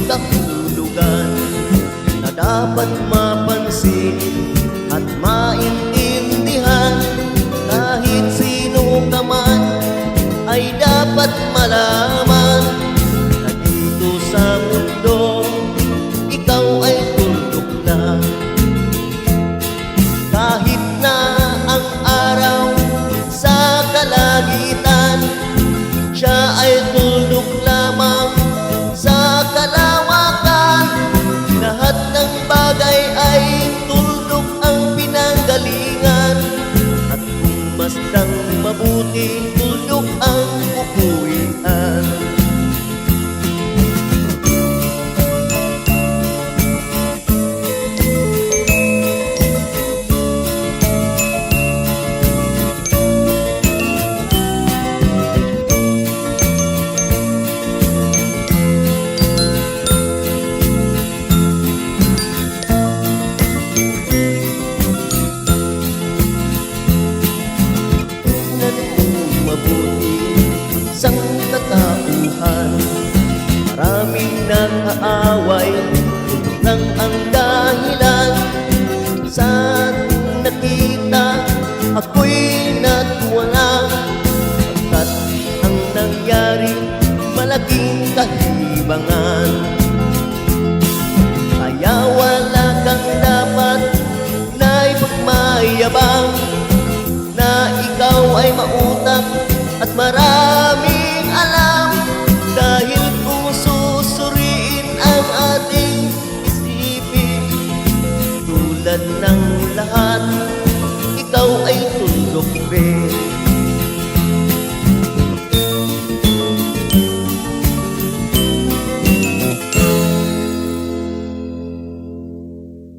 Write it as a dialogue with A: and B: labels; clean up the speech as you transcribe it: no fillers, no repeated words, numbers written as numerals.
A: kahulugan na dapat mapansin at maintindihan. Kahit sino ka man ay dapat malaman na dito sa mundo ikaw ay tuldok na. Kahit na ang araw sa kalagitan, siya ay tuldok lamang sa kalawakan. Lahat ng bagay ay tuldok ang pinanggalingan, at kung masdang mabuti, tuldok ang upuwian. Isang katauhan, maraming nag-aaway, lang ang dahilan. Sa nakita, ako'y natuwala, pagkat ang nangyari, malaking kahibangan. Kaya wala kang dapat na ipagmayabang, na ikaw ay mautak at maraming alam. Dahil kung susuriin ang ating isipin, tulad ng lahat, ikaw ay tuldok rin.